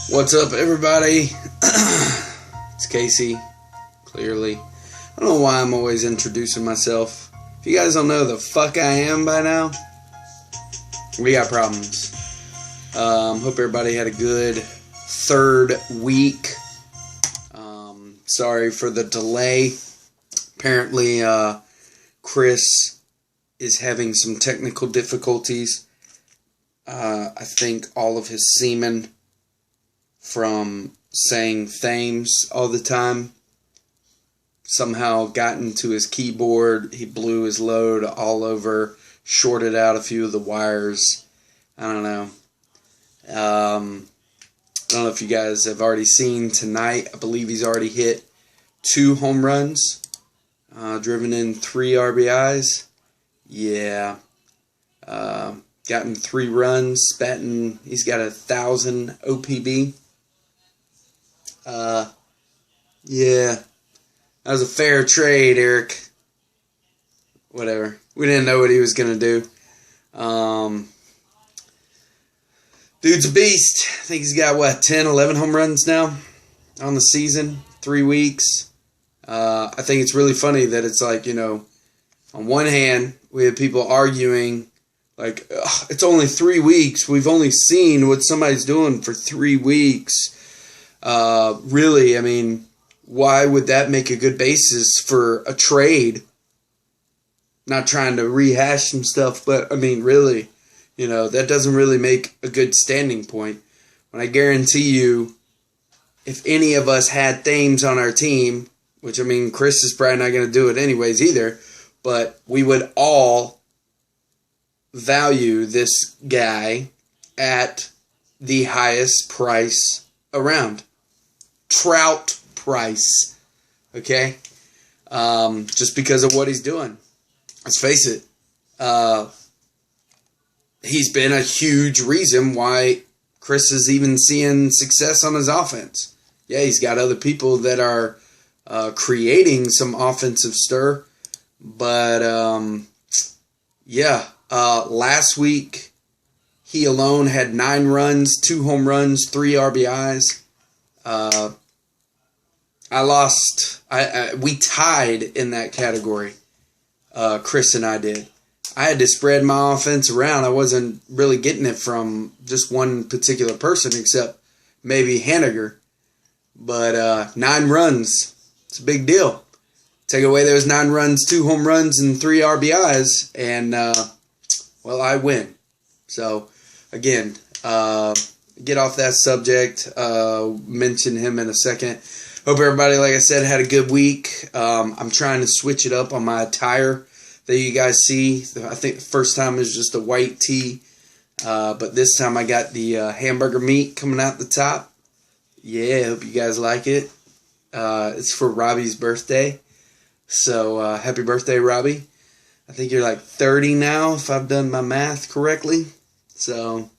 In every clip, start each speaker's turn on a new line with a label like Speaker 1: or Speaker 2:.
Speaker 1: What's up, everybody? It's Casey, clearly. I don't know why I'm always introducing myself. If you guys don't know the fuck I am by now, we got problems. Hope everybody had a good third week. Sorry for the delay. Apparently, Chris is having some technical difficulties. I think all of his semen from saying thames all the time somehow got into his keyboard. He blew his load all over, shorted out a few of the wires. I don't know. I don't know if you guys have already seen tonight. I believe he's already hit 2 home runs, driven in 3 RBIs. Yeah. Gotten 3 runs, batting. He's got 1,000 OPB. Yeah. That was a fair trade, Eric. Whatever. We didn't know what he was going to do. Dude's a beast. I think he's got, 10, 11 home runs now on the season. 3 weeks. I think it's really funny that it's like, on one hand, we have people arguing, like, it's only 3 weeks. We've only seen what somebody's doing for 3 weeks. Really, I mean, why would that make a good basis for a trade? Not trying to rehash some stuff, but, I mean, really, that doesn't really make a good standing point. When I guarantee you, if any of us had Thames on our team, which, I mean, Chris is probably not going to do it anyways either, but we would all value this guy at the highest price around. Trout price. Okay? Just because of what he's doing. Let's face it. He's been a huge reason why Chris is even seeing success on his offense. Yeah, he's got other people that are creating some offensive stir. But, last week, he alone had 9 runs, 2 home runs, 3 RBIs. We tied in that category. Chris and I did. I had to spread my offense around. I wasn't really getting it from just one particular person, except maybe Haniger. But 9 runs, it's a big deal. Take away those 9 runs, 2 home runs, and 3 RBIs, and, I win. So, again, get off that subject, mention him in a second. Hope everybody, like I said, had a good week. I'm trying to switch it up on my attire that you guys see. I think the first time was just a white tee, but this time I got the hamburger meat coming out the top. Yeah, hope you guys like it. It's for Robbie's birthday. So, happy birthday, Robbie. I think you're like 30 now, if I've done my math correctly. So,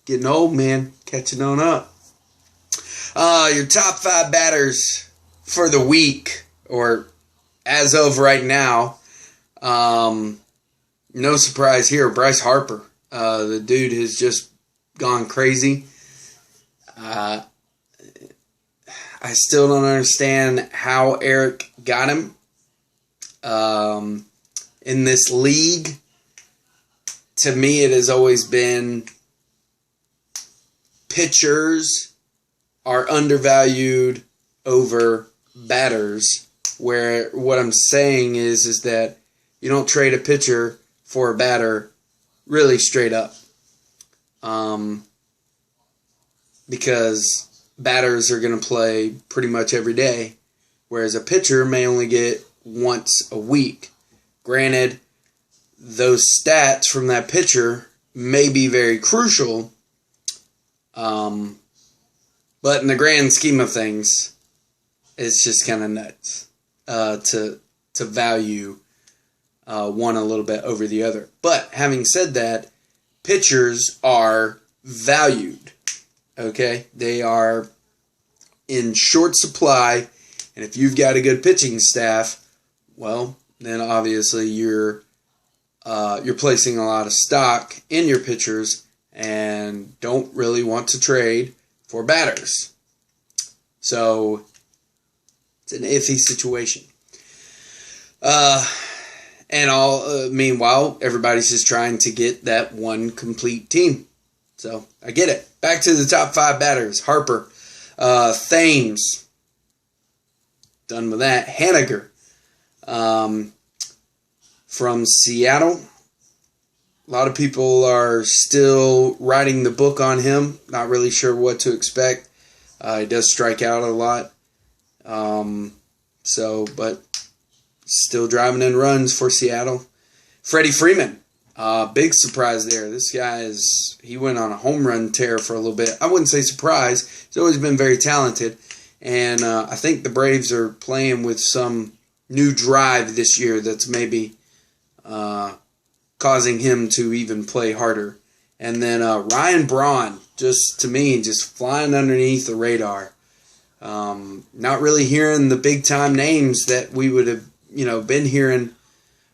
Speaker 1: getting old, man. Catching on up. Your top 5 batters for the week, or as of right now. No surprise here, Bryce Harper. The dude has just gone crazy. I still don't understand how Eric got him in this league. To me, it has always been pitchers are undervalued over batters, where what I'm saying is that you don't trade a pitcher for a batter really straight up. Because batters are going to play pretty much every day, whereas a pitcher may only get once a week. Granted, those stats from that pitcher may be very crucial, but in the grand scheme of things, it's just kind of nuts to value one a little bit over the other. But having said that, pitchers are valued. Okay, they are in short supply, and if you've got a good pitching staff, well, then obviously you're placing a lot of stock in your pitchers, and don't really want to trade for batters. So it's an iffy situation. Meanwhile, everybody's just trying to get that one complete team. So I get it. Back to the top 5 batters. Harper, Thames, done with that. Haniger, from Seattle. A lot of people are still writing the book on him. Not really sure what to expect. He does strike out a lot. But still driving in runs for Seattle. Freddie Freeman. Big surprise there. This guy he went on a home run tear for a little bit. I wouldn't say surprise. He's always been very talented. And I think the Braves are playing with some new drive this year that's maybe causing him to even play harder. And then Ryan Braun, just flying underneath the radar. Not really hearing the big time names that we would have, been hearing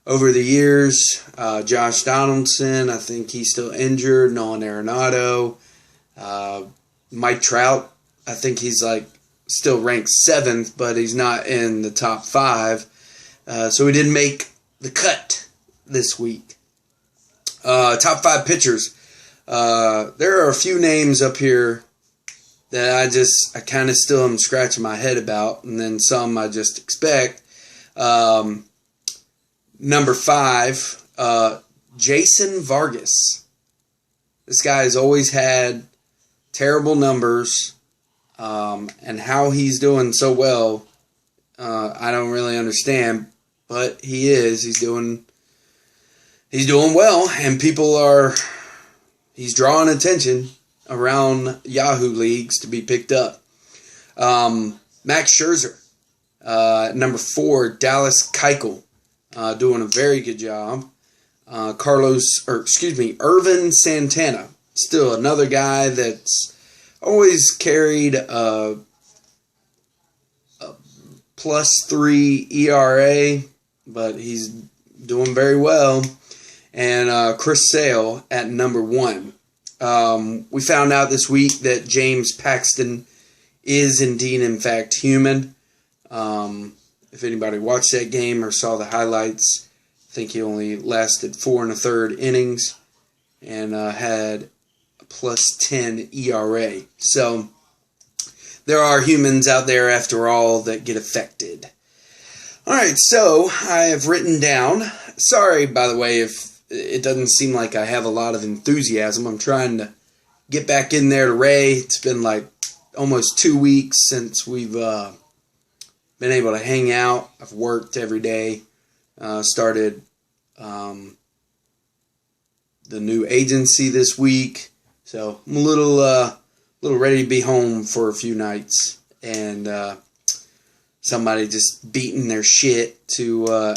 Speaker 1: over the years. Josh Donaldson, I think he's still injured. Nolan Arenado, Mike Trout, I think he's still ranked 7th, but he's not in the top 5. So he didn't make the cut this week. Top 5 pitchers. There are a few names up here that I kind of still am scratching my head about, and then some I just expect. Number 5, Jason Vargas. This guy has always had terrible numbers, and how he's doing so well, I don't really understand, but he's doing well, and he's drawing attention around Yahoo leagues to be picked up. Max Scherzer, number 4, Dallas Keuchel, doing a very good job. Irvin Santana, still another guy that's always carried a +3 ERA, but he's doing very well. And Chris Sale at number 1. We found out this week that James Paxton is indeed, in fact, human. If anybody watched that game or saw the highlights, I think he only lasted 4 1/3 innings and had a +10 ERA. So there are humans out there, after all, that get affected. All right, so I have written down. Sorry, by the way, if it doesn't seem like I have a lot of enthusiasm. I'm trying to get back in there to Ray. It's been almost 2 weeks since we've been able to hang out. I've worked every day. Started the new agency this week. So I'm a little ready to be home for a few nights. And somebody just beating their shit to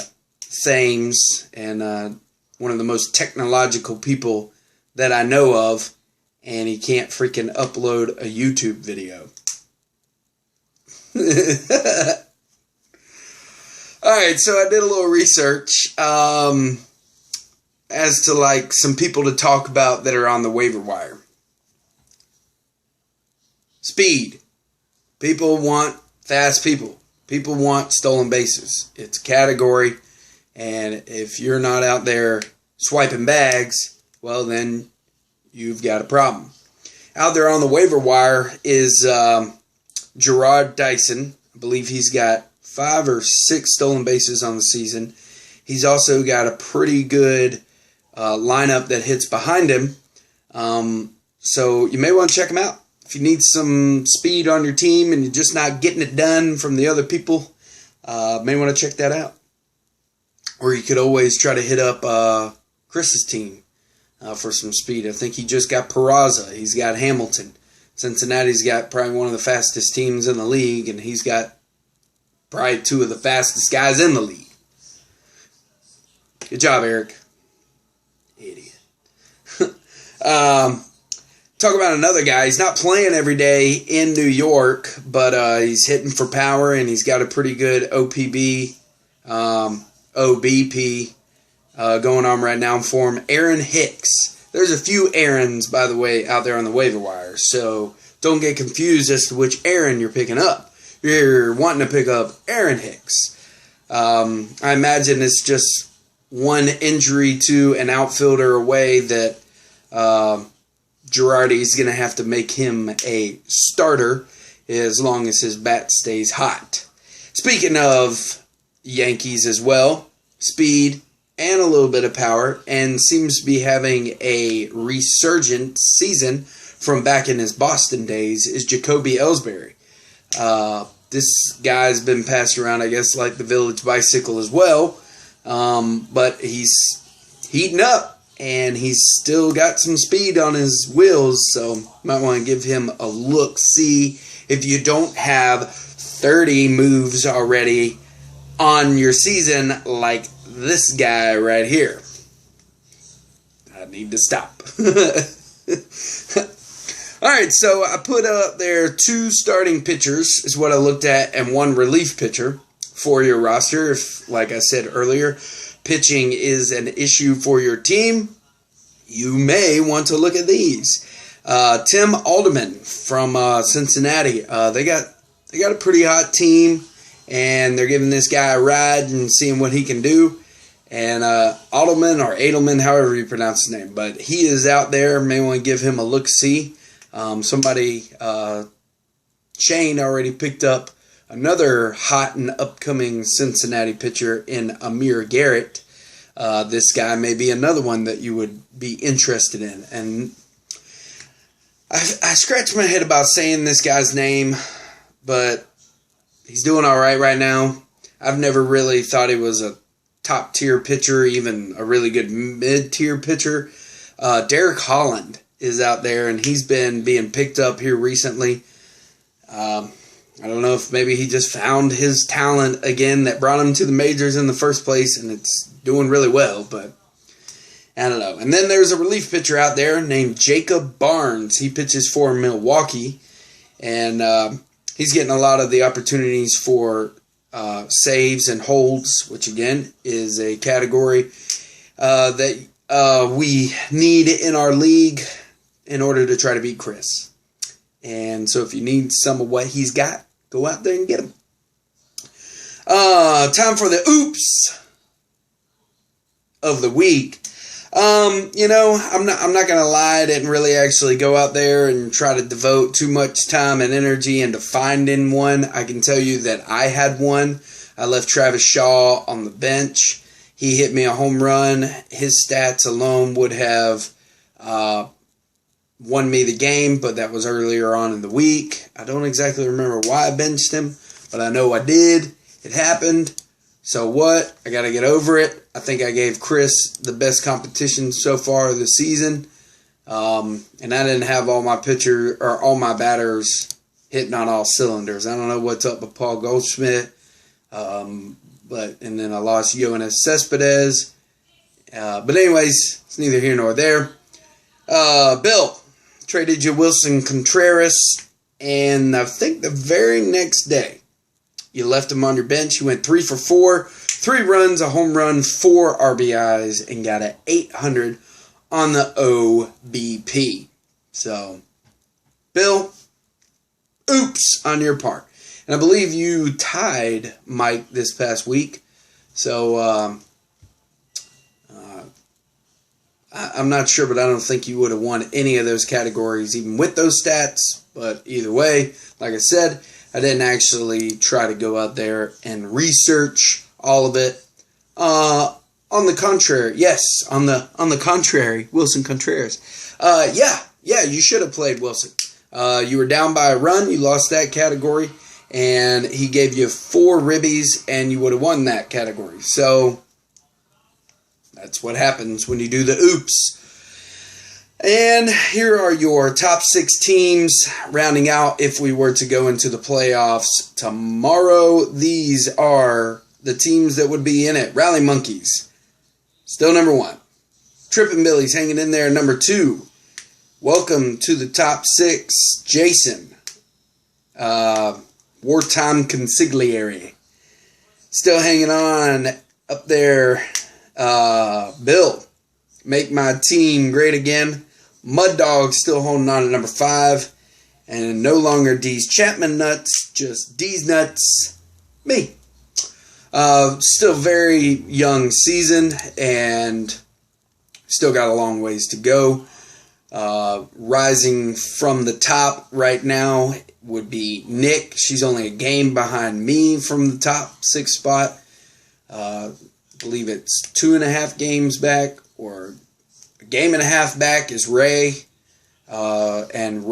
Speaker 1: Thames and one of the most technological people that I know of, and he can't freaking upload a YouTube video. Alright, so I did a little research as to some people to talk about that are on the waiver wire. Speed. People want fast people. People want stolen bases. It's a category. And if you're not out there swiping bags, well, then you've got a problem. Out there on the waiver wire is Gerard Dyson. I believe he's got 5 or 6 stolen bases on the season. He's also got a pretty good lineup that hits behind him. So you may want to check him out. If you need some speed on your team and you're just not getting it done from the other people, may want to check that out. Or you could always try to hit up Chris's team for some speed. I think he just got Peraza. He's got Hamilton. Cincinnati's got probably one of the fastest teams in the league, and he's got probably 2 of the fastest guys in the league. Good job, Eric. Idiot. Talk about another guy. He's not playing every day in New York, but he's hitting for power, and he's got a pretty good OPB, OBP going on right now for him. Aaron Hicks, there's a few Aarons, by the way, out there on the waiver wire. So don't get confused as to which Aaron you're picking up. You're wanting to pick up Aaron Hicks. I imagine it's just one injury to an outfielder away that Girardi's going to have to make him a starter as long as his bat stays hot. Speaking of Yankees as well, speed and a little bit of power, and seems to be having a resurgent season from back in his Boston days, is Jacoby Ellsbury. This guy's been passed around, I guess, like the village bicycle as well, but he's heating up. And he's still got some speed on his wheels, so might want to give him a look. See if you don't have 30 moves already on your season like this guy right here. I need to stop. Alright, so I put up there 2 starting pitchers is what I looked at, and 1 relief pitcher for your roster. If, like I said earlier, pitching is an issue for your team, you may want to look at these. Tim Alderman from Cincinnati. They got a pretty hot team, and they're giving this guy a ride and seeing what he can do. And Alderman or Adelman, however you pronounce his name, but he is out there. May want to give him a look-see. Shane already picked up another hot and upcoming Cincinnati pitcher in Amir Garrett. This guy may be another one that you would be interested in. And I scratched my head about saying this guy's name, but he's doing all right now. I've never really thought he was a top-tier pitcher, even a really good mid-tier pitcher. Derek Holland is out there, and he's been being picked up here recently. I don't know if maybe he just found his talent again that brought him to the majors in the first place, and it's doing really well, but I don't know. And then there's a relief pitcher out there named Jacob Barnes. He pitches for Milwaukee, and he's getting a lot of the opportunities for saves and holds, which again is a category that we need in our league in order to try to beat Chris. And so if you need some of what he's got, go out there and get him. Time for the oops of the week. I'm not gonna lie, I didn't really actually go out there and try to devote too much time and energy into finding one. I can tell you that I had one. I left Travis Shaw on the bench. He hit me a home run. His stats alone would have won me the game, but that was earlier on in the week. I don't exactly remember why I benched him, but I know I did. It happened. So what? I got to get over it. I think I gave Chris the best competition so far this season. And I didn't have all my batters hitting on all cylinders. I don't know what's up with Paul Goldschmidt. And then I lost Yoenis Cespedes. But anyways, it's neither here nor there. Bill traded you Wilson Contreras, and I think the very next day you left him on your bench. You went 3 for 4, 3 runs, a home run, 4 RBIs, and got an 800 on the OBP. So, Bill, oops on your part. And I believe you tied Mike this past week. So, I'm not sure, but I don't think you would have won any of those categories, even with those stats. But either way, like I said, I didn't actually try to go out there and research all of it. On the contrary, Wilson Contreras. Yeah, you should have played Wilson. You were down by a run, you lost that category, and he gave you 4 ribbies, and you would have won that category. So that's what happens when you do the oops. And here are your top 6 teams rounding out if we were to go into the playoffs tomorrow. These are the teams that would be in it. Rally Monkeys, still number 1. Trippin' Billies hanging in there, number 2. Welcome to the top 6, Jason. Wartime Consigliere. Still hanging on up there, Bill. make my team great again. Mud Dog still holding on at number 5. And no longer D's Chapman nuts, just D's nuts. Me. Still very young season and still got a long ways to go. Rising from the top right now would be Nick. She's only a game behind me from the top 6 spot. I believe it's 2.5 games back, or a game and a half back is Ray. And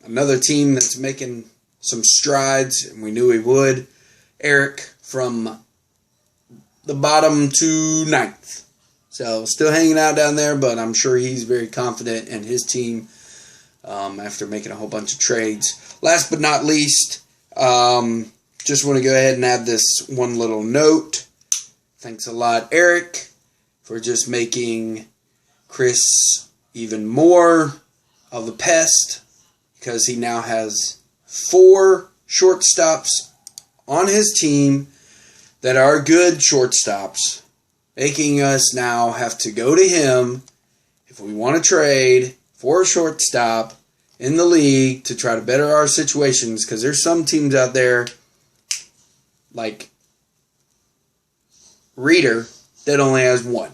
Speaker 1: another team that's making some strides, and we knew he would, Eric, from the bottom to 9th. So still hanging out down there, but I'm sure he's very confident in his team after making a whole bunch of trades. Last but not least, just want to go ahead and add this one little note. Thanks a lot, Eric, for just making Chris even more of a pest, because he now has 4 shortstops on his team that are good shortstops, making us now have to go to him if we want to trade for a shortstop in the league to try to better our situations, because there's some teams out there like Reader that only has 1.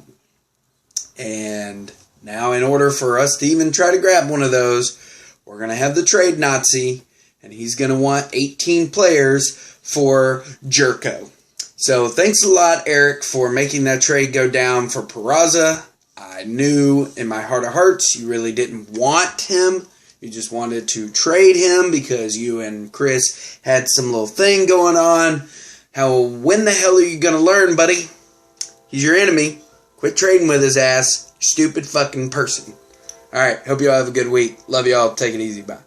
Speaker 1: And now in order for us to even try to grab one of those, we're going to have the trade Nazi, and he's going to want 18 players for Jerko. So thanks a lot, Eric, for making that trade go down for Peraza. I knew in my heart of hearts you really didn't want him. You just wanted to trade him because you and Chris had some little thing going on. When the hell are you going to learn, buddy? He's your enemy. Quit trading with his ass. Stupid fucking person. Alright, hope you all have a good week. Love you all. Take it easy. Bye.